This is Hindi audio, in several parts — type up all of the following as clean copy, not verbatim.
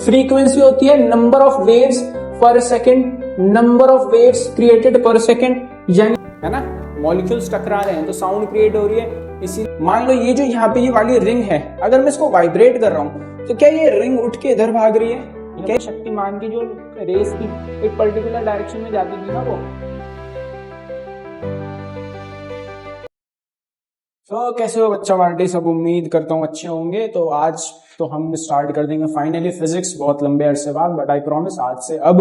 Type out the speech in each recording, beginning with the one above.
फ्रीक्वेंसी होती है नंबर ऑफ वेव्स पर second, number of waves created पर सेकंड, यानी है ना मॉलिक्यूल्स टकरा रहे हैं तो साउंड क्रिएट हो रही है। इसी मान लो ये जो यहाँ पे ये वाली रिंग है, अगर मैं इसको वाइब्रेट कर रहा हूँ तो क्या ये रिंग उठ के इधर भाग रही है? क्या शक्तिमान की जो रेस थी एक पर्टिकुलर डायरेक्शन में जाती थी ना वो। तो कैसे हो बच्चा पार्टी, सब उम्मीद करता हूँ अच्छे होंगे। तो आज तो हम स्टार्ट कर देंगे फाइनली फिजिक्स, बहुत लंबे अरसे बाद, बट आई प्रॉमिस आज से अब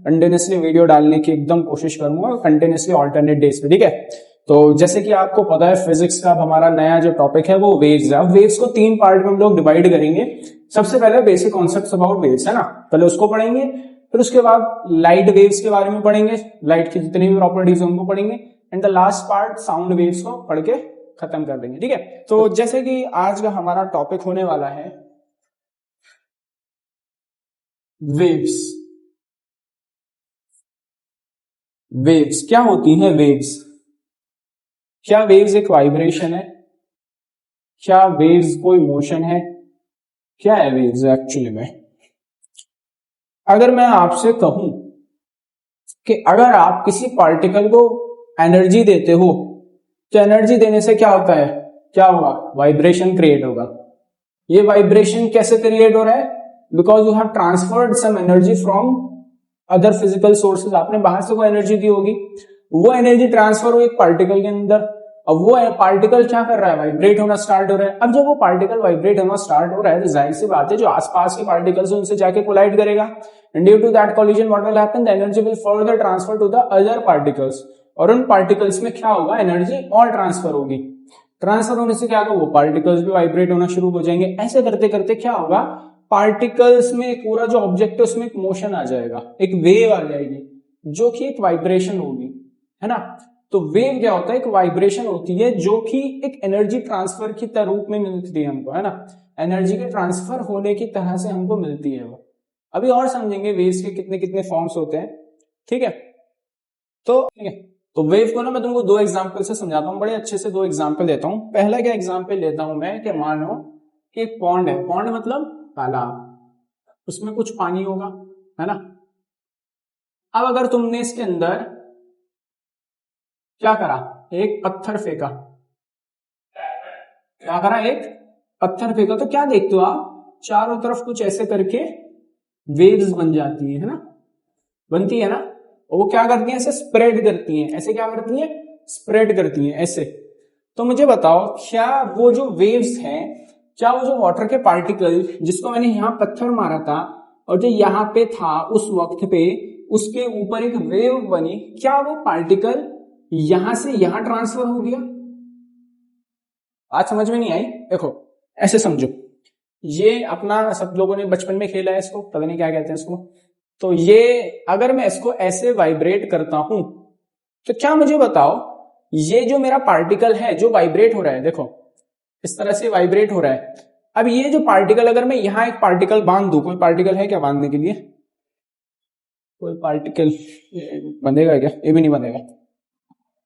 कंटिन्यूसली वीडियो डालने की एकदम कोशिश करूंगा, कंटिन्यूसली ऑल्टरनेट डेज पे, ठीक है। तो जैसे कि आपको पता है फिजिक्स का अब हमारा नया जो टॉपिक है वो वेव्स है। अब वेव्स को 3 पार्ट में हम लोग डिवाइड करेंगे। सबसे पहले बेसिक कॉन्सेप्ट्स अबाउट वेव्स है ना, पहले उसको पढ़ेंगे, फिर उसके बाद लाइट वेव्स के बारे में पढ़ेंगे, लाइट की जितनी भी प्रॉपर्टीज है उनको पढ़ेंगे, and the last part sound waves को पढ़ के खत्म कर देंगे, ठीक है। तो जैसे कि आज का हमारा टॉपिक होने वाला है वेव्स। वेव्स क्या होती हैं? वेव्स, क्या वेव्स एक वाइब्रेशन है? क्या वेव्स कोई मोशन है? क्या है वेव्स एक्चुअली में? अगर मैं आपसे कहूं कि अगर आप किसी पार्टिकल को एनर्जी देते हो तो एनर्जी देने से क्या होता है, क्या होगा? वाइब्रेशन क्रिएट होगा। ये वाइब्रेशन कैसे क्रिएट हो रहा है? Because you have transferred some energy from other physical sources. आपने बाहर से कोई एनर्जी दी होगी, वो एनर्जी ट्रांसफर हुई एक पार्टिकल के अंदर। अब वो पार्टिकल क्या कर रहा है? वाइब्रेट होना स्टार्ट हो रहा है। अब जब वो पार्टिकल वाइब्रेट होना स्टार्ट हो रहा है तो जाहिर सी बात है जो आसपास के पार्टिकल्स उनसे जाके कोलाइड करेगा, and due to that collision what will happen, the energy will further transfer to the other particles, और उन पार्टिकल्स में क्या होगा? एनर्जी और ट्रांसफर होगी। ट्रांसफर होने से क्या होगा? वो पार्टिकल्स भी वाइब्रेट होना शुरू हो जाएंगे। ऐसे करते करते क्या होगा? पार्टिकल्स में पूरा जो ऑब्जेक्ट है उसमें एक मोशन आ जाएगा, एक वेव आ जाएगी जो कि एक वाइब्रेशन होगी, है ना। तो वेव क्या होता है? एक वाइब्रेशन होती है जो कि एक एनर्जी ट्रांसफर की रूप में मिलती है हमको, है ना। एनर्जी के ट्रांसफर होने की तरह से हमको मिलती है वो। अभी और समझेंगे वेव्स के कितने कितने फॉर्म्स होते हैं, ठीक है। तो ठीक है, तो वेव को ना मैं तुमको 2 एग्जांपल से समझाता हूँ, बड़े अच्छे से 2 एग्जांपल देता हूँ। पहला क्या एग्जांपल लेता हूं मैं कि मानो कि एक पॉन्ड है, पॉन्ड मतलब तालाब, उसमें कुछ पानी होगा, है ना। अब अगर तुमने इसके अंदर क्या करा? एक पत्थर फेंका। क्या करा? एक पत्थर फेंका, तो क्या देखते हो आप? चारों तरफ कुछ ऐसे करके वेव्स बन जाती है ना, बनती है ना। और वो क्या करती हैं? ऐसे स्प्रेड करती हैं। ऐसे क्या करती हैं? स्प्रेड करती हैं ऐसे। तो मुझे बताओ, क्या वो जो वेव्स हैं, क्या वो जो वाटर के पार्टिकल जिसको मैंने यहां पत्थर मारा था और जो यहां पे था उस वक्त पे, उसके ऊपर एक वेव बनी, क्या वो पार्टिकल यहां से यहां ट्रांसफर हो गया? आज समझ में नहीं आई? देखो ऐसे समझो, ये अपना सब लोगों ने बचपन में खेला है इसको, पता नहीं क्या कहते हैं इसको। तो ये अगर मैं इसको ऐसे वाइब्रेट करता हूं तो क्या मुझे बताओ, ये जो मेरा पार्टिकल है जो वाइब्रेट हो रहा है, देखो इस तरह से वाइब्रेट हो रहा है। अब ये जो पार्टिकल, अगर मैं यहां एक पार्टिकल बांध दूं, कोई पार्टिकल है क्या बांधने के लिए? कोई पार्टिकल बंधेगा क्या? ये भी नहीं बंधेगा।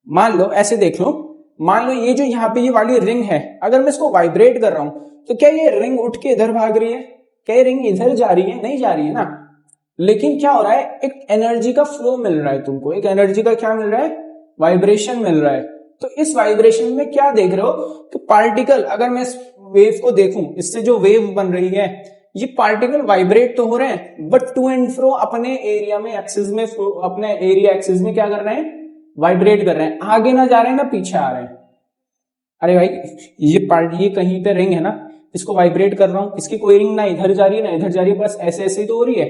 मान लो ऐसे देख लो, मान लो ये जो यहाँ पे ये वाली रिंग है, अगर मैं इसको वाइब्रेट कर रहा हूं तो क्या ये रिंग उठ के इधर भाग रही है? क्या ये रिंग इधर जा रही है? नहीं जा रही है ना। लेकिन क्या हो रहा है? एक एनर्जी का फ्लो मिल रहा है तुमको, एक एनर्जी का क्या मिल रहा है? वाइब्रेशन मिल रहा है। तो इस वाइब्रेशन में क्या देख रहे हो कि पार्टिकल, अगर मैं इस वेव को देखूं, इससे जो वेव बन रही है, ये पार्टिकल वाइब्रेट तो हो रहे हैं बट टू एंड फ्रो अपने एरिया में एक्सिस में, अपने एरिया एक्सिस में क्या कर रहे हैं? वाइब्रेट कर रहे हैं। आगे ना जा रहे हैं ना पीछे आ रहे हैं। अरे भाई ये कहीं पे रिंग है ना, इसको वाइब्रेट कर रहा हूं, इसकी कोई रिंग ना इधर जा रही है ना इधर जा रही है, बस ऐसे ऐसे ही तो हो रही है,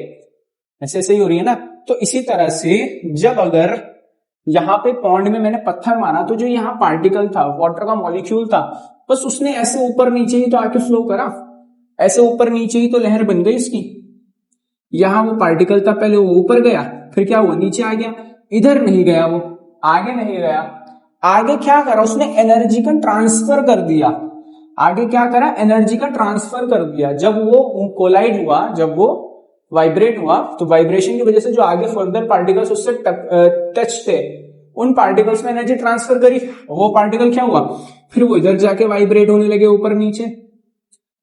ऐसे ऐसे ही हो रही है ना। तो इसी तरह से जब अगर यहां पे पॉन्ड में मैंने पत्थर मारा तो जो यहाँ पार्टिकल था, वाटर का मॉलिक्यूल था, बस उसने ऐसे ऊपर नीचे ही तो आके फ्लो करा, ऐसे ऊपर नीचे ही तो लहर बन गई इसकी। यहां वो पार्टिकल था, पहले वो ऊपर गया, फिर क्या हुआ? नीचे आ गया। इधर नहीं गया, वो आगे नहीं गया। आगे क्या करा? उसने एनर्जी का ट्रांसफर कर दिया। आगे क्या करा? एनर्जी का ट्रांसफर कर दिया। जब वो कोलाइड हुआ, जब वो वाइब्रेट हुआ, तो वाइब्रेशन की वजह से जो आगे फर्दर पार्टिकल्स उससे टच थे, उन पार्टिकल्स में एनर्जी ट्रांसफर करी। वो पार्टिकल क्या हुआ? फिर वो इधर जाके वाइब्रेट होने लगे ऊपर नीचे।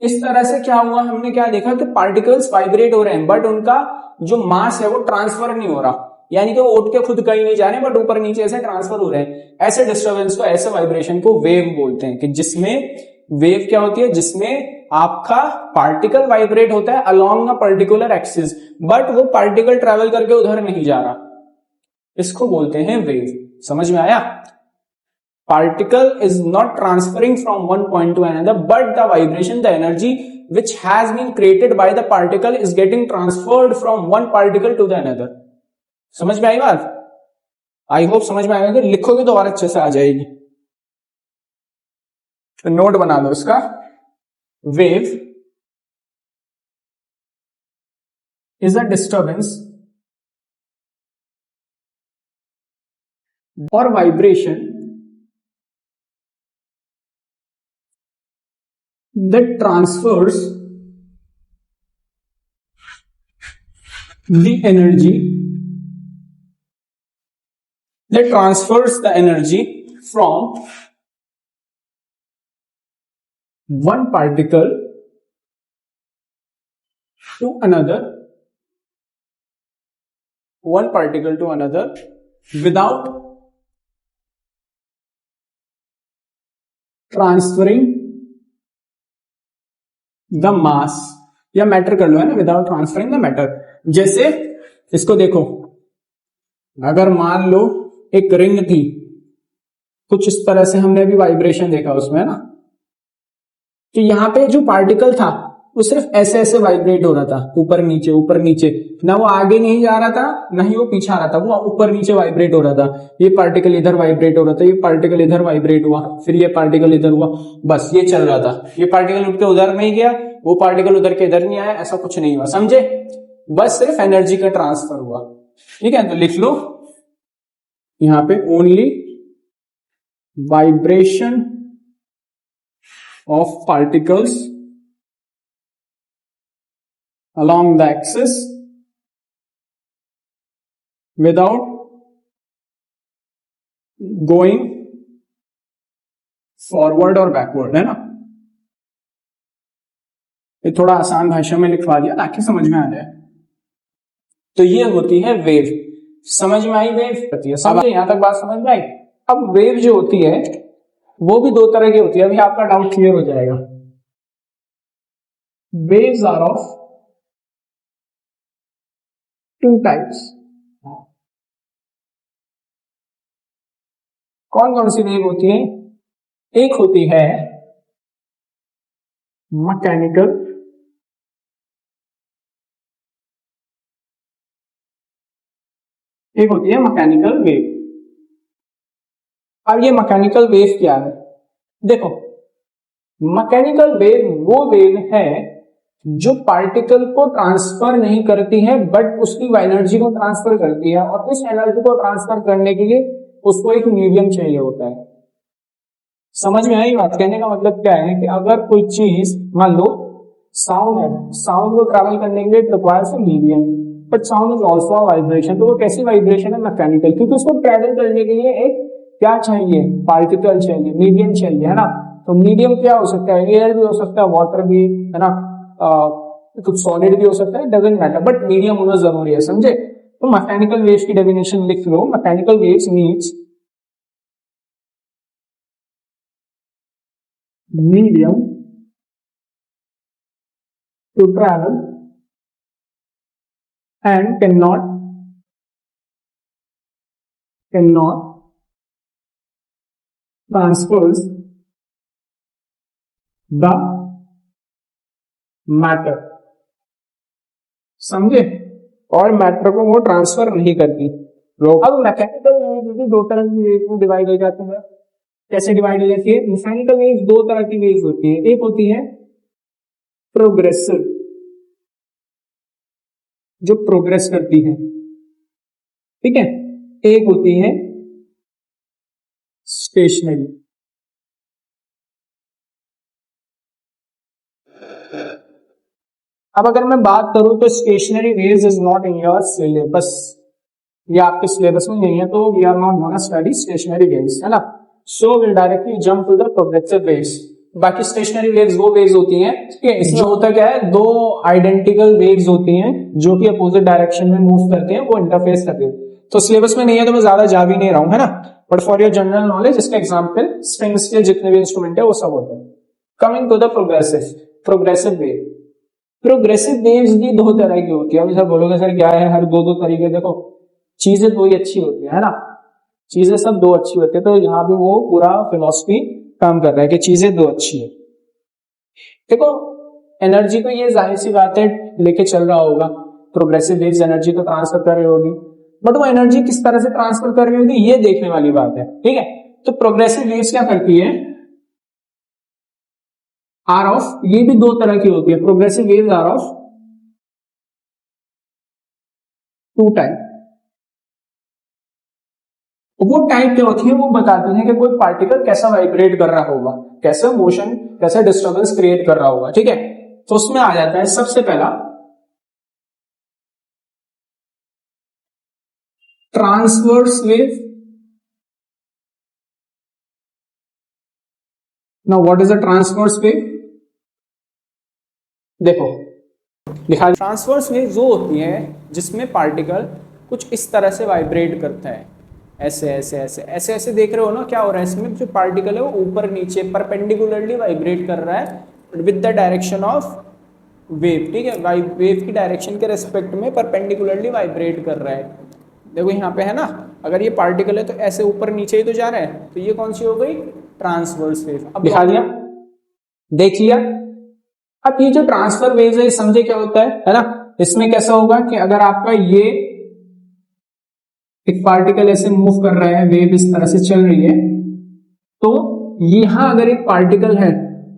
इस तरह से क्या हुआ, हमने क्या देखा कि पार्टिकल्स वाइब्रेट हो रहे हैं बट उनका जो मास है वो ट्रांसफर नहीं हो रहा, यानी कि वो उठ के खुद कहीं नहीं जा रहे बट ऊपर नीचे से ट्रांसफर हो रहे हैं। ऐसे डिस्टर्बेंस को, ऐसे वाइब्रेशन को वेव बोलते हैं, कि जिसमें वेव क्या होती है, जिसमें आपका पार्टिकल वाइब्रेट होता है along a particular axis but वो पार्टिकल ट्रेवल करके उधर नहीं जा रहा, इसको बोलते हैं वेव। समझ में आया? Particle is not transferring from one point to another, but the vibration, the energy which has been created by the particle is getting transferred from one particle to the another. समझ में आई बात? आई होप समझ में आएगा, लिखोगे तो और अच्छे से आ जाएगी। तो नोट बना दो इसका, wave is a disturbance or vibration that transfers the energy from one particle to another without transferring the mass, या मैटर कर लो, है ना, विदाउट ट्रांसफरिंग द मैटर। जैसे इसको देखो, अगर मान लो एक रिंग थी, कुछ इस तरह से हमने अभी वाइब्रेशन देखा उसमें, है ना, कि यहां पे जो पार्टिकल था वो सिर्फ ऐसे ऐसे वाइब्रेट हो रहा था, ऊपर नीचे, ना वो आगे नहीं जा रहा था ना ही वो पीछे आ रहा था, वो ऊपर नीचे वाइब्रेट हो रहा था। ये पार्टिकल इधर वाइब्रेट हो रहा था, ये पार्टिकल इधर वाइब्रेट हुआ, फिर ये पार्टिकल इधर हुआ, बस ये चल रहा था। ये पार्टिकल उठ के उधर नहीं गया, वो पार्टिकल उधर के इधर नहीं आया, ऐसा कुछ नहीं हुआ, समझे? बस सिर्फ एनर्जी का ट्रांसफर हुआ। ठीक है, तो लिख लो यहां पे, only vibration of particles along the axis without going forward or backward, है ना। ये थोड़ा आसान भाषा में लिखवा दिया ताकि समझ में आ जाए। तो ये होती है वेव। समझ में आई? वेव होती है, समझे? यहां तक बात समझ में आई? अब वेव जो होती है वो भी दो तरह की होती है, अभी आपका डाउट क्लियर हो जाएगा। Waves are of two types. कौन कौन सी वेव होती है? एक होती है मैकेनिकल, एक होती है मैकेनिकल वेव। अब ये मैकेनिकल वेव क्या है? देखो, मैकेनिकल वेव वो वेव है जो पार्टिकल को ट्रांसफर नहीं करती है बट उसकी एनर्जी को ट्रांसफर करती है, और इस एनर्जी को ट्रांसफर करने के लिए उसको एक मीडियम चाहिए होता है। समझ में आई बात? कहने का मतलब क्या है कि अगर कोई चीज, मान लो साउंड है, साउंड को ट्रैवल करने के लिए it requires a medium, but sound is also a vibration. तो वो कैसी वाइब्रेशन है? मैकेनिकल, क्योंकि उसको ट्रैवल करने के लिए एक क्या चाहिए? पार्टिकल चाहिए, मीडियम चाहिए, है ना। तो मीडियम क्या हो सकता है? एयर भी हो सकता है, वाटर भी, है ना, कुछ सॉलिड भी हो सकता है, डजंट मैटर, बट मीडियम होना जरूरी है, समझे? तो मैकेनिकल वेव्स की डेफिनेशन लिख लो। Mechanical waves needs medium to travel and can not transfers the matter, समझे? और मैटर को वो ट्रांसफर नहीं करती। अब मैकेनिकल वेव्स दो तरह की वेव्स में डिवाइड हो जाती है। कैसे डिवाइड हो जाती है? मैकेनिकल वेव्स दो तरह की वेव्स होती है, एक होती है प्रोग्रेसिव, जो प्रोग्रेस करती है, ठीक है, एक होती है स्टेशनरी। अब अगर मैं बात करूं तो stationary waves is not in your syllabus, ये आपके सिलेबस में नहीं है, तो we are not gonna study stationary waves, है ना। So will directly jump to the progressive waves. बाकी स्टेशनरी वेव्स वो वेव्स होती हैं, ठीक है। इसमें होता क्या है, दो आइडेंटिकल वेव्स होती हैं जो कि अपोजिट डायरेक्शन में मूव करते हैं, वो इंटरफेस करते हैं। तो सिलेबस में नहीं है तो मैं ज्यादा जा भी नहीं रहा हूं, है ना, but for your general knowledge इसका एग्जाम्पल स्ट्रिंग्स के जितने भी इंस्ट्रूमेंट है वो सब होते हैं। Coming to the progressive wave. Progressive waves भी दो तरह की होती है। अभी सर बोलोगे सर क्या है, हर दो तरीके, देखो चीजें दो ही अच्छी होती है ना, चीजें सब दो अच्छी होती है। तो यहाँ पे वो पूरा फिलॉसफी काम कर रहा है कि चीजें दो अच्छी है। देखो एनर्जी तो ये जाहिर सी बात है लेके चल रहा होगा, प्रोग्रेसिव वेव्स एनर्जी तो ट्रांसफर कर रही होगी, बट वो एनर्जी किस तरह से ट्रांसफर कर रही होगी ये देखने वाली बात है, ठीक है। तो प्रोग्रेसिव वेव्स क्या करती है, आर ऑफ, ये भी दो तरह की होती है, progressive waves are of two type. वो टाइप क्या होती है, वो बताती है कि कोई पार्टिकल कैसा वाइब्रेट कर रहा होगा, कैसा मोशन, कैसा डिस्टर्बेंस क्रिएट कर रहा होगा, ठीक है। तो उसमें आ जाता है सबसे पहला transverse wave. Now what is a transverse wave, देखो लिखा, ट्रांसवर्स वेव वो होती है जिसमें पार्टिकल कुछ इस तरह से वाइब्रेट करता है, ऐसे ऐसे ऐसे ऐसे ऐसे देख रहे हो ना, क्या हो रहा है इसमें, जो पार्टिकल है वो ऊपर नीचे परपेंडिकुलरली वाइब्रेट कर रहा है with the direction of wave, ठीक है। वेव की डायरेक्शन के रेस्पेक्ट में परपेंडिकुलरली वाइब्रेट कर रहा है। देखो यहाँ पे है ना, अगर ये पार्टिकल है तो ऐसे ऊपर नीचे ही तो जा रहा है, तो ये कौन सी हो गई, ट्रांसवर्स वेव। अब दिखा दिया, देख लिया। अब ये जो ट्रांसफर वेव है समझे क्या होता है ना, इसमें कैसा होगा कि अगर आपका ये एक पार्टिकल ऐसे मूव कर रहा है, वेव इस तरह से चल रही है, तो यहां अगर एक पार्टिकल है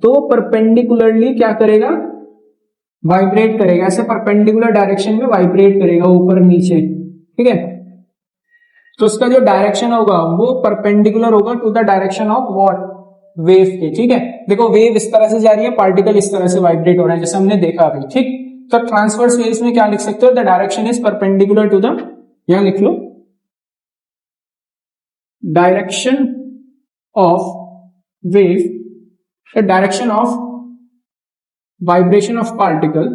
तो परपेंडिकुलरली क्या करेगा, वाइब्रेट करेगा, ऐसे परपेंडिकुलर डायरेक्शन में वाइब्रेट करेगा ऊपर नीचे, ठीक है। तो उसका जो डायरेक्शन होगा वो परपेंडिकुलर होगा to the direction of what, wave के, ठीक है। देखो वेव इस तरह से जा रही है, पार्टिकल इस तरह से वाइब्रेट हो रहा है, जैसे हमने देखा अभी, ठीक। तो ट्रांसवर्स वेव्स में क्या लिख सकते हो, the direction is perpendicular to the, यहां लिख लो, direction of wave, the direction of vibration of particle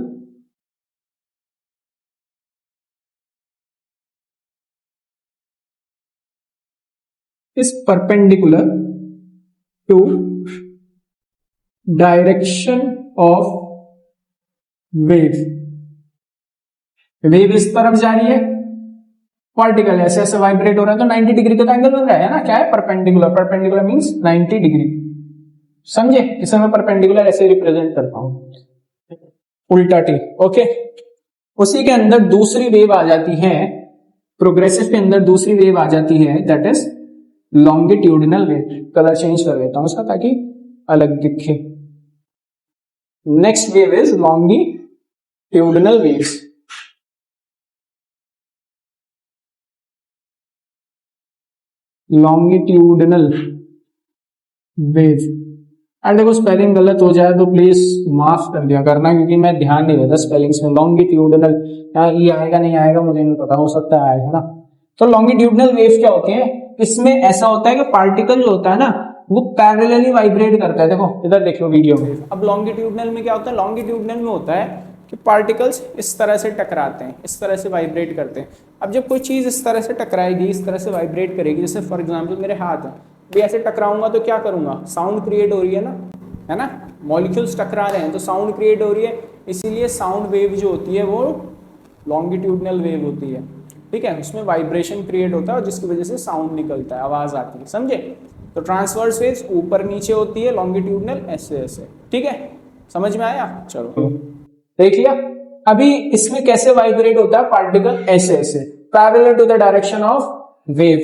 is perpendicular to direction of wave। Wave इस तरफ जा रही है, पार्टिकल ऐसे ऐसे वाइब्रेट हो रहा है, तो 90 डिग्री का एंगल बन रहा है ना, क्या है, परपेंडिकुलर। परपेंडिकुलर मींस 90 डिग्री, समझे। इसे मैं परपेंडिकुलर ऐसे रिप्रेजेंट करता हूं, उल्टा टी, ओके। उसी के अंदर दूसरी वेव आ जाती है, प्रोग्रेसिव के अंदर दूसरी वेव आ जाती है, that is longitudinal wave. Colour change कर देता हूं इसका ताकि अलग दिखे। Next wave is longitudinal waves. Longitudinal wave, अरे देखो स्पेलिंग गलत हो जाए तो प्लीज माफ कर दिया करना, क्योंकि मैं ध्यान नहीं देता स्पेलिंग्स में। लॉन्गिट्यूडिनल यहाँ ई आएगा नहीं आएगा मुझे नहीं पता, हो सकता है आएगा ना। तो लॉन्गिट्यूडिनल वेव क्या होती है, इसमें ऐसा होता है कि पार्टिकल जो होता है ना वो पैरेलली वाइब्रेट करता है। देखो इधर देख लो वीडियो में। अब लॉन्गिट्यूडिनल में क्या होता है, लॉन्गिट्यूडिनल में होता है कि पार्टिकल्स इस तरह से टकराते हैं, इस तरह से वाइब्रेट करते हैं। अब जब कोई चीज़ इस तरह से टकराएगी, इस तरह से वाइब्रेट करेगी, जैसे फॉर एग्जांपल मेरे हाथ है, भी ऐसे टकराऊंगा तो क्या करूंगा, साउंड क्रिएट हो रही है ना, मॉलिक्यूल्स टकरा रहे हैं तो साउंड क्रिएट हो रही है, इसीलिए साउंड वेव जो होती है वो लॉन्गिट्यूडिनल वेव होती है, ठीक है। उसमें वाइब्रेशन क्रिएट होता है और जिसकी वजह से साउंड निकलता है, आवाज आती है, समझे। तो ट्रांसवर्स वेव्स ऊपर नीचे होती है, लॉन्गिट्यूडिनल ऐसे ऐसे, ठीक है, समझ में आया। चलो देख लिया। अभी इसमें कैसे वाइब्रेट होता है पार्टिकल, ऐसे ऐसे parallel to the direction of wave.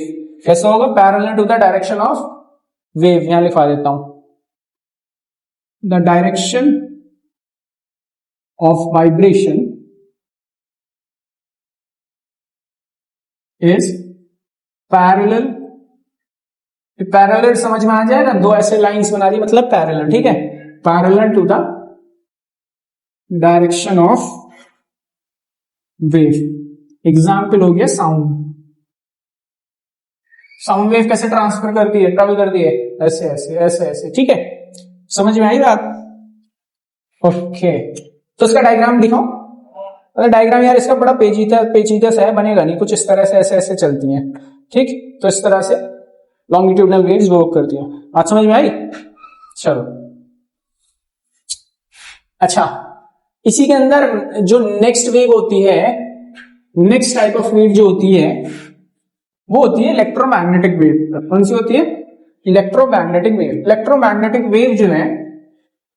कैसे होगा, parallel to the direction of wave. यहां लिखवा देता हूं, the direction of vibration is parallel. Parallel समझ में आ जाए ना, दो ऐसे लाइंस बना दी मतलब पैरेलल, ठीक है, parallel to the direction of wave. Example हो गया साउंड। साउंड वेव कैसे ट्रांसफर करती है, ट्रेवल करती है, ऐसे ऐसे ऐसे ऐसे, ठीक है। समझ में आई बात? ओके, तो इसका डायग्राम दिखाओ। अरे डायग्राम यार इसका बड़ा पेचीदा सा है, बनेगा नहीं। कुछ इस तरह से ऐसे ऐसे चलती हैं, ठीक। तो इस तरह से लॉन्गिट्यूडनल वेव्स वर्क करती हैं। बात समझ में आई? चलो अच्छा, इसी के अंदर जो नेक्स्ट वेव होती है, नेक्स्ट टाइप ऑफ वेव जो होती है वो होती है इलेक्ट्रोमैग्नेटिक वेव। कौन सी होती है? Electromagnetic wave. इलेक्ट्रोमैग्नेटिक वेव जो है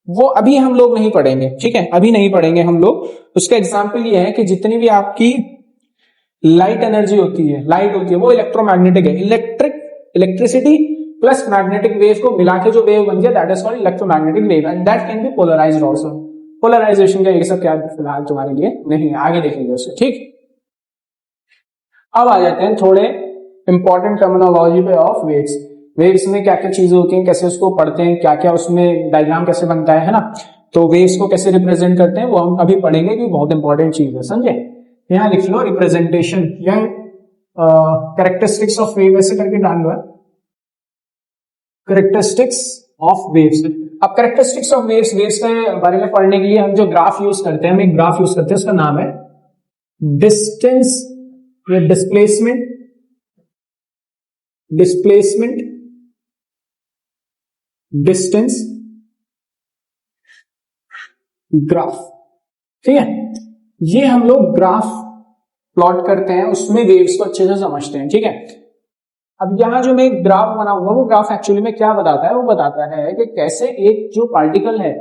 वो अभी हम लोग नहीं पढ़ेंगे, ठीक है, अभी नहीं पढ़ेंगे हम लोग। उसका एग्जांपल ये है कि जितनी भी आपकी लाइट एनर्जी होती है, लाइट होती है, वो इलेक्ट्रोमैग्नेटिक है। इलेक्ट्रिसिटी प्लस मैग्नेटिक वेव को मिला के जो वेव बनती है that is called electromagnetic wave and that can be polarised also. Polarisation का ये सब क्या फिलहाल तुम्हारे लिए नहीं, आगे देखेंगे उससे, ठीक। अब आ जाते हैं थोड़े इंपॉर्टेंट टर्मिनोलॉजी पे ऑफ वेव्स। वेव्स में क्या क्या चीजें होती हैं, कैसे उसको पढ़ते हैं, क्या क्या उसमें डायग्राम कैसे बनता है ना, तो वेव्स को कैसे रिप्रेजेंट करते हैं वो हम अभी पढ़ेंगे, कि बहुत इंपॉर्टेंट चीज है, समझे। यहां लिख लो रिप्रेजेंटेशन या कैरेक्टरिस्टिक्स ऑफ वेव, ऐसे करके डाल लो, कैरेक्टरिस्टिक्स ऑफ वेव्स। अब कैरेक्टरिस्टिक्स ऑफ वेव्स, वेव्स के बारे में पढ़ने के लिए हम जो ग्राफ यूज करते हैं, हम एक ग्राफ यूज करते हैं, उसका नाम है डिस्टेंस या डिस्प्लेसमेंट डिस्टेंस ग्राफ, ठीक है। ये हम लोग ग्राफ प्लॉट करते हैं, उसमें वेव्स को अच्छे से समझते हैं, ठीक है। अब यहां जो मैं ग्राफ बना हुआ, वो ग्राफ एक्चुअली में क्या बताता है? वो बताता है कि कैसे एक जो पार्टिकल है,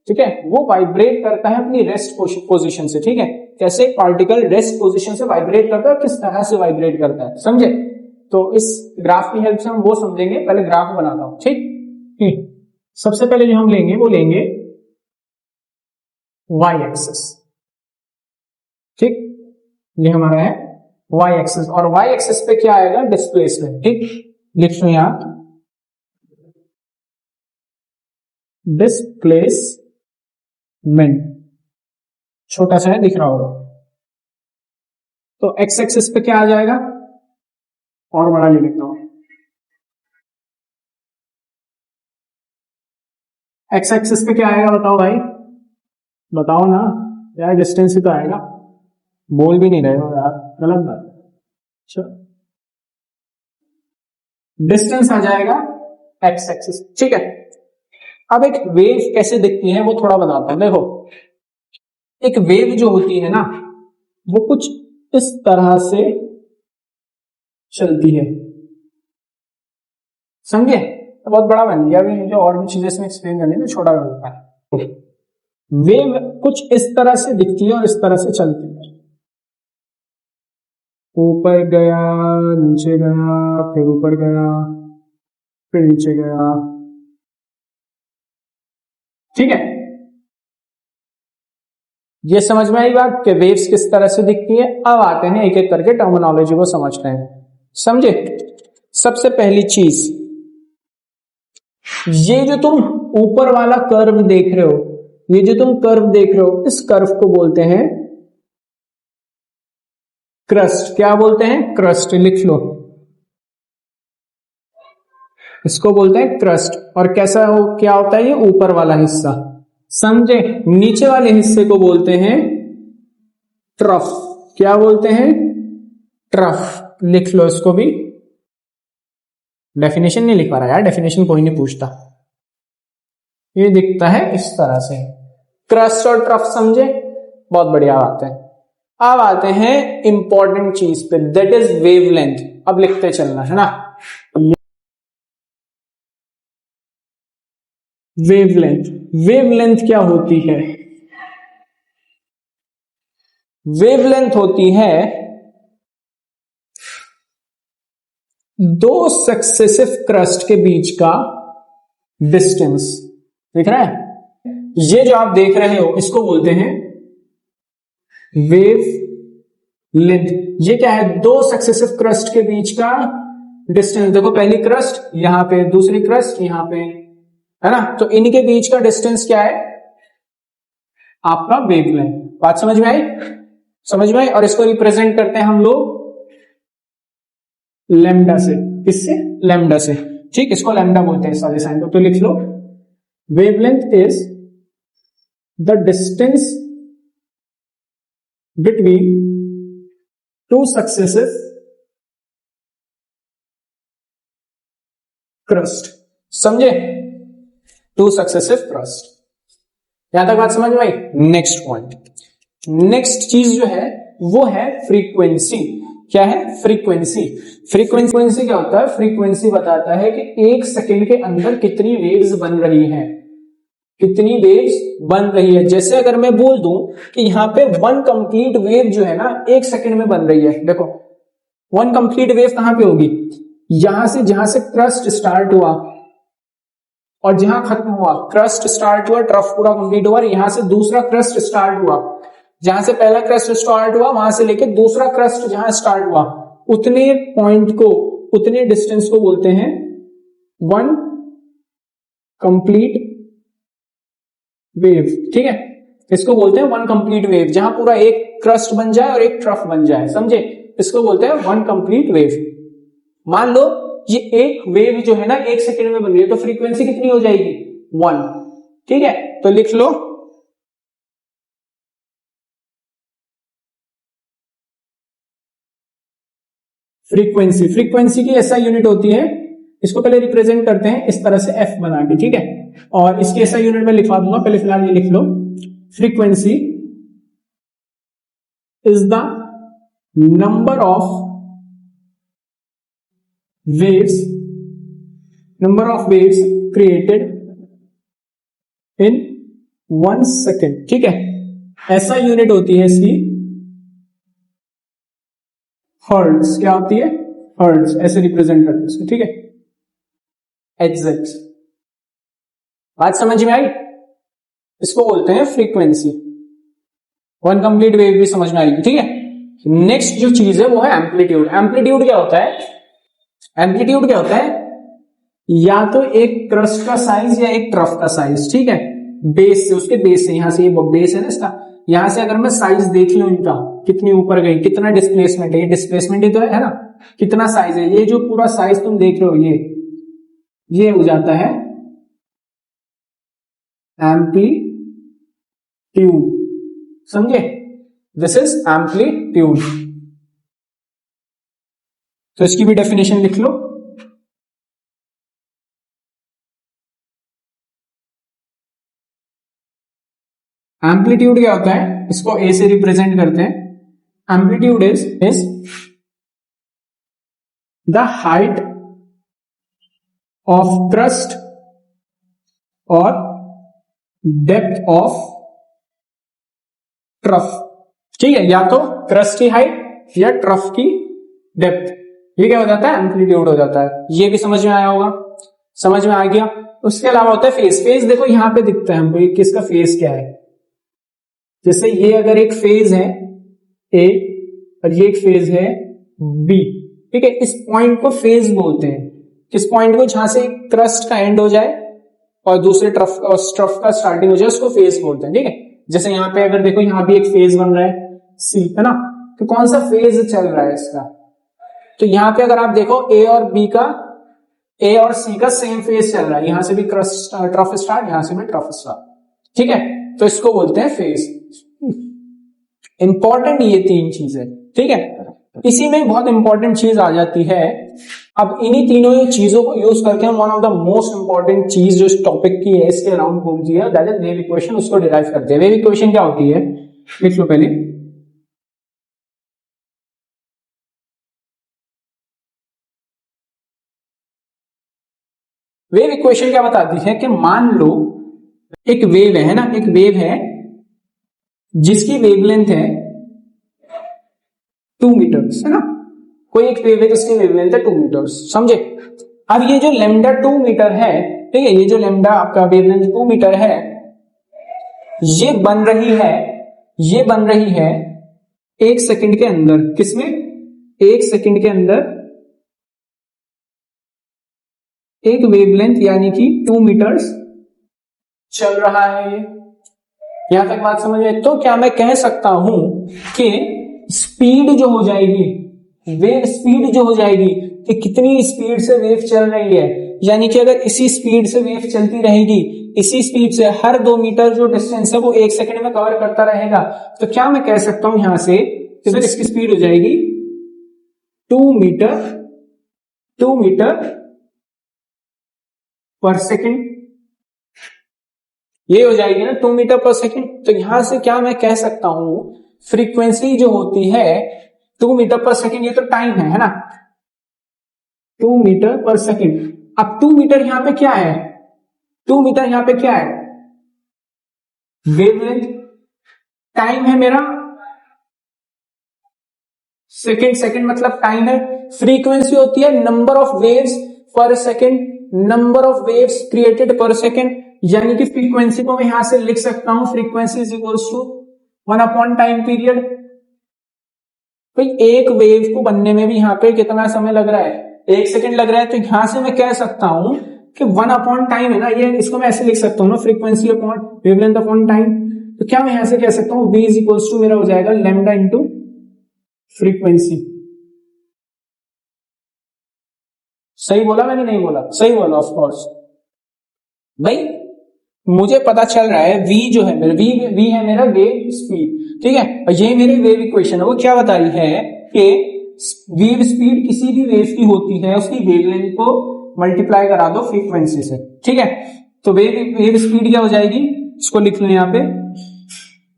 ठीक है, वो वाइब्रेट करता है अपनी रेस्ट पोजीशन से, ठीक है। कैसे एक पार्टिकल रेस्ट पोजीशन से वाइब्रेट करता है, किस तरह से वाइब्रेट करता है, समझे। तो इस ग्राफ की हेल्प से हम वो समझेंगे। पहले ग्राफ बनाता हूं, ठीक। सबसे पहले जो हम लेंगे वो लेंगे वाई एक्सिस, ठीक। ये हमारा है वाई एक्सिस, और वाई एक्सिस पे क्या आएगा? डिस्प्लेसमेंट, ठीक। लिख लो यहां डिस्प्लेसमेंट, छोटा सा है, दिख रहा होगा। तो एक्स एक्सिस पे क्या आ जाएगा? और बड़ा ले लिखता हूं, एक्स एक्सिस पे क्या आएगा? बताओ भाई, बताओ ना यार, डिस्टेंस ही तो आएगा। बोल भी नहीं रहे हो यार, गलत बात। डिस्टेंस आ जाएगा एक्स एक्सिस, ठीक है। अब एक वेव कैसे दिखती है वो थोड़ा बताता हूं। देखो, एक वेव जो होती है ना, वो कुछ इस तरह से चलती है, समझे। तो बहुत बड़ा बन गया, अभी मुझे और भी चीजें इसमें एक्सप्लेन करनी है तो छोटा कर देता है। वेव कुछ इस तरह से दिखती है और इस तरह से चलती है, ऊपर गया, नीचे गया, फिर ऊपर गया, फिर नीचे गया, ठीक है। ये समझ में आई बात कि वेव्स किस तरह से दिखती है। अब आते हैं एक एक करके टर्मिनोलॉजी को समझते हैं, समझे। सबसे पहली चीज, ये जो तुम ऊपर वाला कर्व देख रहे हो, ये जो तुम कर्व देख रहे हो, इस कर्व को बोलते हैं क्रस्ट। क्या बोलते हैं? क्रस्ट, लिख लो, इसको बोलते हैं क्रस्ट। और कैसा हो, क्या होता है? ये ऊपर वाला हिस्सा, समझे। नीचे वाले हिस्से को बोलते हैं ट्रफ। क्या बोलते हैं? ट्रफ, लिख लो इसको भी। डेफिनेशन नहीं लिख पा रहा यार, डेफिनेशन कोई नहीं पूछता। ये दिखता है इस तरह से, क्रस्ट और ट्रफ, समझे। बहुत बढ़िया बात है। अब आते हैं इंपॉर्टेंट चीज पे, दैट इज वेवलेंथ। अब लिखते चलना है ना, वेवलेंथ। वेवलेंथ क्या होती है? वेवलेंथ होती है दो सक्सेसिव क्रस्ट के बीच का डिस्टेंस। दिख रहा है? ये जो आप देख रहे हो इसको बोलते हैं वेव लेंथ। ये क्या है? दो सक्सेसिव क्रस्ट के बीच का डिस्टेंस। देखो, पहली क्रस्ट यहां पे, दूसरी क्रस्ट यहां पे, है ना। तो इनके बीच का डिस्टेंस क्या है? आपका वेवलेंथ। बात समझ में आई? समझ में आई। और इसको रिप्रेजेंट करते हैं हम लोग लैम्डा से। किससे? लैम्डा से, ठीक। इसको लैम्डा बोलते हैं इस वाले साइन को, तो लिख लो wavelength is the distance between two successive crest. समझे? Two successive crest. यहां तक बात समझ में आई? नेक्स्ट पॉइंट, नेक्स्ट चीज जो है वो है फ्रीक्वेंसी। क्या है? फ्रीक्वेंसी। फ्रीक्वेंसी क्या होता है? फ्रीक्वेंसी बताता है कि एक सेकंड के अंदर कितनी वेव्स बन रही हैं, कितनी वेव्स बन रही है। जैसे अगर मैं बोल दूं कि यहां पे वन कंप्लीट वेव जो है ना एक सेकंड में बन रही है, देखो वन कंप्लीट वेव कहां पे होगी? यहां से, जहां से क्रस्ट स्टार्ट हुआ और जहां खत्म हुआ, क्रस्ट स्टार्ट हुआ, ट्रफ पूरा कंप्लीट हुआ, और यहां से दूसरा क्रस्ट स्टार्ट हुआ, जहां से पहला क्रस्ट स्टार्ट हुआ वहां से लेके दूसरा क्रस्ट जहां स्टार्ट हुआ, उतने पॉइंट को, उतने डिस्टेंस को बोलते हैं वन कंप्लीट वेव। ठीक है, इसको बोलते हैं वन कंप्लीट वेव, जहां पूरा एक क्रस्ट बन जाए और एक ट्रफ बन जाए। समझे? इसको बोलते हैं वन कंप्लीट वेव। मान लो ये एक वेव जो है ना एक सेकंड में बन रही है, तो फ्रीक्वेंसी कितनी हो जाएगी? 1। ठीक है, तो लिख लो फ्रीक्वेंसी। फ्रीक्वेंसी की ऐसा यूनिट होती है, इसको पहले रिप्रेजेंट करते हैं इस तरह से एफ बना के। ठीक है, और इसकी ऐसा यूनिट में लिखवा दूंगा, पहले फिलहाल ये लिख लो, frequency is the number of waves created in 1 second. ठीक है, ऐसा यूनिट होती है इसकी हर्ट्ज। क्या होती है? हर्ट्ज। ऐसे रिप्रेजेंट करते हैं इसको। ठीक है, एग्जैक्ट। बात समझ में आई? इसको बोलते हैं फ्रीक्वेंसी। वन कंप्लीट वेव भी समझ में आएगी। ठीक है, नेक्स्ट जो चीज है वो है एम्पलीट्यूड। एम्पलीट्यूड क्या होता है? एम्पलीट्यूड क्या होता है? या तो एक क्रस्ट का साइज या एक ट्रफ का साइज। ठीक है, बेस से, उसके बेस से, यहां से ये बेस है ना इसका, यहां से अगर मैं साइज देख लूं इनका, कितनी ऊपर गई, कितना डिस्प्लेसमेंट है, ये डिस्प्लेसमेंट ही तो है ना, कितना साइज है, ये जो पूरा साइज तुम देख रहे हो ये हो जाता है एम्पलीट्यूड। समझे? This is amplitude. तो इसकी भी डेफिनेशन लिख लो। एम्पलीट्यूड क्या होता है? इसको ए से रिप्रेजेंट करते हैं। Amplitude is the height of crust और डेप्थ ऑफ ट्रफ। ठीक है, या तो क्रस्ट की हाइट या ट्रफ की डेप्थ, ये क्या हो जाता है? एम्पलीट्यूड हो जाता है। ये भी समझ में आया होगा? समझ में आ गया? उसके अलावा होता है फेज। फेज देखो यहां पे दिखता है हमको, किसका फेज क्या है। जैसे ये अगर एक फेज है ए और ये एक फेज है बी। ठीक है, इस पॉइंट को फेज बोलते हैं। किस पॉइंट को? जहां से क्रस्ट का एंड हो जाए और दूसरे ट्रफ का स्टार्टिंग हो जाए, उसको फेज बोलते हैं। ठीक है, जैसे यहां पे अगर देखो, यहां भी एक फेज बन रहा है सी, है ना, तो कौन सा फेज चल रहा है इसका? तो यहां पे अगर आप देखो ए और सी का सेम फेज चल रहा है, यहां से भी ट्रफ स्टार्ट, यहां से भी ट्रफ स्टार्ट। ठीक है, तो इसको बोलते हैं फेज। इंपॉर्टेंट ये 3 चीजें। ठीक है, इसी में बहुत इंपॉर्टेंट चीज आ जाती है। अब इन्हीं तीनों चीजों को यूज करके हम one of the most important चीज जो इस टॉपिक की है, इसके अराउंड घूमती है, दैट इज वेव इक्वेशन, उसको डिराइव करते हैं। वेव इक्वेशन क्या होती है? लिख लो पहले। वेव इक्वेशन क्या बताती है कि मान लो एक वेव है ना, एक वेव है जिसकी वेवलेंथ है 2 मीटर्स, है ना। कोई एक वेव है जिसकी वेवलेंथ है 2 मीटर्स। समझे? अब ये जो लैम्डा 2 मीटर है, ठीक है, ये जो लैम्डा आपका वेवलेंथ 2 मीटर है, ये बन रही है 1 सेकंड के अंदर। किसमें? 1 सेकंड के अंदर एक वेवलेंथ यानी कि 2 मीटर्स चल रहा है ये। यहां तक बात समझ में? तो क्या मैं कह सकता हूं कि स्पीड जो हो जाएगी, वेव स्पीड जो हो जाएगी, कि कितनी स्पीड से वेव चल रही है, यानी कि अगर इसी स्पीड से वेव चलती रहेगी इसी स्पीड से हर 2 मीटर जो डिस्टेंस है वो 1 सेकंड में कवर करता रहेगा, तो क्या मैं कह सकता हूं यहां से कि सर इसकी स्पीड हो जाएगी 2 मीटर पर सेकंड। ये हो जाएगी ना 2 मीटर पर सेकंड। तो यहां से क्या मैं कह सकता हूं, फ्रीक्वेंसी जो होती है 2 मीटर पर सेकंड, ये तो टाइम है ना, 2 मीटर पर सेकंड। अब 2 मीटर यहां पे क्या है, 2 मीटर यहां पे क्या है, वेवलेंथ। टाइम है मेरा सेकंड मतलब टाइम है। फ्रीक्वेंसी होती है नंबर ऑफ वेव्स पर second, number of waves created पर सेकंड। यानी कि फ्रीक्वेंसी को मैं यहां से लिख सकता हूं, frequency is equals to 1 upon time period. भाई एक वेव को बनने में भी यहां पे कितना समय लग रहा है, 1 सेकंड लग रहा है। तो यहां से मैं कह सकता हूं कि 1 अपॉन टाइम है ना, ये इसको मैं ऐसे लिख सकता हूं ना, frequency upon wavelength upon time. तो क्या मैं यहां से कह सकता हूं v इज इक्वल्स टू मेरा हो जाएगा लैम्डा इंटू फ्रीक्वेंसी। सही बोला मैंने, नहीं बोला? सही बोला ऑफ कोर्स। भाई मुझे पता चल रहा है v जो है मेरा v है मेरा वेव स्पीड, ठीक है। और ये मेरी वेव इक्वेशन है, वो क्या बता रही है कि वेव स्पीड किसी भी वेव की होती है, उसकी वेवलेंथ को मल्टीप्लाई करा दो फ्रीक्वेंसी से, ठीक है। तो वेव स्पीड क्या हो जाएगी, इसको लिख लो यहाँ पे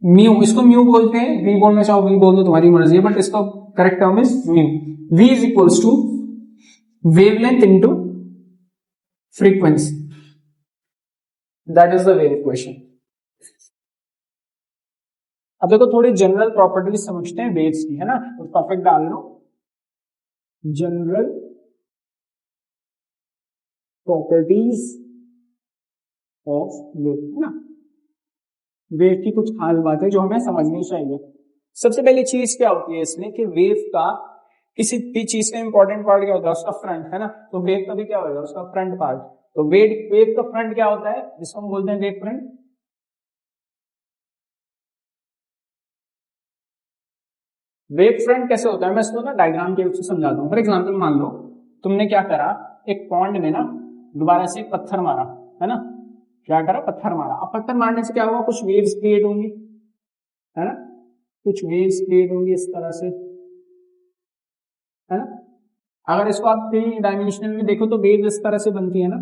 म्यू, इसको म्यू बोलते हैं, वी बोलना चाहो वी बोल दो, तुम्हारी मर्जी है, बट इसका correct term is mu. V is equals to wavelength into frequency, that is the wave equation. अब देखो थोड़ी जनरल प्रॉपर्टीज समझते हैं वेव्स की, है ना। तो परफेक्ट डाल लो, जनरल प्रॉपर्टीज ऑफ वेव, है ना। वेव की कुछ खास बातें जो हमें समझनी चाहिए। सबसे पहली चीज क्या होती है इसमें कि वेव का किसी भी चीज का इंपॉर्टेंट पार्ट क्या होता है, उसका फ्रंट, है ना। तो वेव का भी क्या होगा, उसका फ्रंट पार्ट। तो वेव का फ्रंट क्या होता है, जिसको हम बोलते हैं वेव फ्रंट। वेव फ्रंट कैसे होता है, मैं इसको ना डायग्राम के रूप से समझाता हूँ। फॉर एग्जाम्पल मान लो तुमने क्या करा, एक पॉन्ड में ना दोबारा से पत्थर मारा, है ना। क्या करा, पत्थर मारा। अब पत्थर मारने से क्या हुआ, कुछ वेव्स क्रिएट होंगी, है ना, कुछ वेव्स क्रिएट होंगी इस तरह से, है ना। अगर इसको आप 3 डायमेंशनल में देखो तो वेव इस तरह से बनती है ना,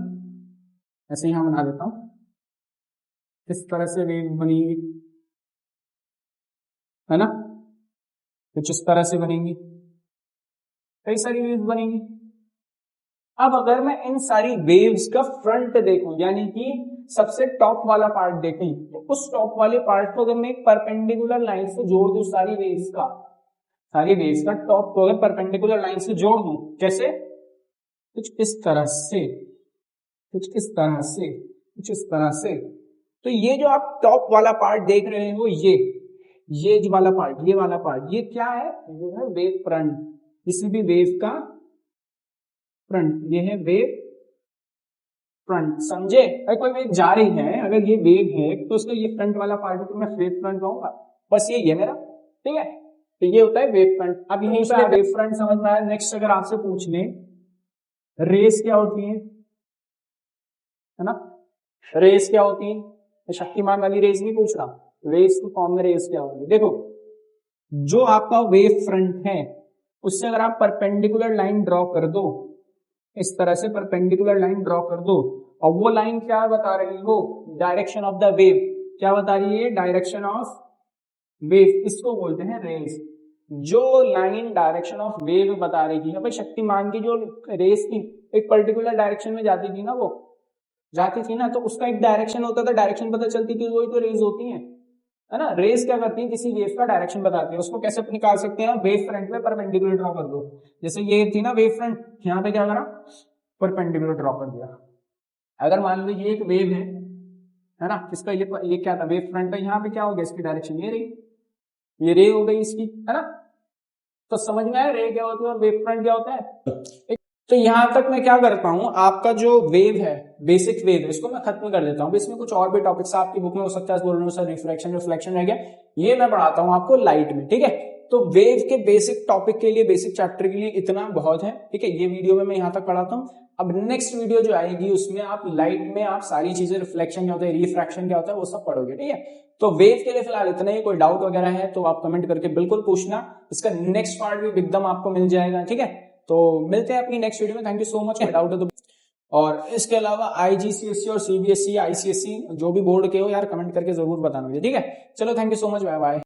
ऐसे यहां बना देता हूं, इस तरह से वेव बनेगी, है ना। कुछ इस तरह से बनेंगी, कई सारी वेव्स बनेंगी। अब अगर मैं इन सारी वेव्स का फ्रंट देखूं, यानी कि सबसे टॉप वाला पार्ट देखूं, तो उस टॉप वाले पार्ट को अगर मैं एक परपेंडिकुलर लाइन से जोड़ दूं, सारी वेव्स का टॉप को अगर परपेंडिकुलर लाइन से जोड़ दूं, कैसे, कुछ इस तरह से, कुछ इस तरह से, कुछ इस तरह से। तो ये जो आप टॉप वाला पार्ट देख रहे हो, ये जो वाला पार्ट, ये वाला पार्ट, ये क्या है, ये है वेव फ्रंट। किसी भी वेव का फ्रंट, ये है वेव फ्रंट, समझे। अगर कोई वेव जा रही है, अगर ये वेव है तो उसका ये फ्रंट वाला पार्ट है, तो मैं वेव फ्रंट कहूंगा, बस ये मेरा, ठीक है। तो ये होता है वेव फ्रंट। अब यहीं से वेव फ्रंट समझ में आया। नेक्स्ट अगर आपसे पूछ ले रेस क्या होती है ना, रेस क्या होती है, शक्तिमान वाली रेस नहीं पूछ रहा, रेस की फॉर्म में रेस क्या होगी। देखो जो आपका वेव फ्रंट है उससे अगर आप परपेंडिकुलर लाइन ड्रॉ कर दो, इस तरह से परपेंडिकुलर लाइन ड्रॉ कर दो, और वो लाइन क्या बता रही हो, डायरेक्शन ऑफ द वेव। क्या बता रही है, डायरेक्शन ऑफ वेव, इसको बोलते हैं रेस। जो लाइन डायरेक्शन ऑफ वेव बता रही है, भाई शक्तिमान की जो रेस थी एक पर्टिकुलर डायरेक्शन में जाती थी ना, वो जाती थी ना, तो उसका एक डायरेक्शन होता था, डायरेक्शन पता चलती थी, वही तो रेस होती है ना। रेस क्या करती है, किसी वेव का डायरेक्शन बताती है। उसको कैसे निकाल सकते हैं, वेव फ्रंट में परपेंडिकुलर ड्रॉ कर दो। जैसे ये थी ना वेव फ्रंट, यहाँ पे क्या करा, परपेंडिकुलर ड्रॉ कर दिया। अगर मान लो ये एक वेव है ना, इसका ये क्या था, वेव फ्रंट है, यहाँ पे क्या हो गया, इसकी डायरेक्शन ये रही, ये रे हो गई इसकी, है ना। तो समझ में आया रे क्या होती है और वेव फ्रंट क्या होता है। तो यहां तक मैं क्या करता हूं, आपका जो वेव है, बेसिक वेव है, इसको मैं खत्म कर देता हूं। इसमें कुछ और भी टॉपिक्स आपकी बुक में हो सकता है, बोल रहे हो सर रिफ्रैक्शन रिफ्लेक्शन रह गया, ये मैं पढ़ाता हूं आपको लाइट में, ठीक है। तो वेव के बेसिक टॉपिक के लिए, बेसिक चैप्टर के लिए इतना बहुत है, ठीक है। ये वीडियो में मैं यहां तक पढ़ाता हूँ। अब नेक्स्ट वीडियो जो आएगी उसमें आप लाइट में आप सारी चीजें, रिफ्लेक्शन क्या होता है, रिफ्रैक्शन क्या होता है, वो सब पढ़ोगे, ठीक है। तो वेव के लिए फिलहाल इतना ही। कोई डाउट वगैरह है तो आप कमेंट करके बिल्कुल पूछना। इसका नेक्स्ट पार्ट भी एकदम आपको मिल जाएगा, ठीक है। तो मिलते हैं अपनी नेक्स्ट वीडियो में। Thank you so much. Doubt है तो, और इसके अलावा IGCSE और CBSE, ICSE जो भी बोर्ड के हो यार, कमेंट करके जरूर बताना मुझे, ठीक है। चलो thank you so much, bye bye.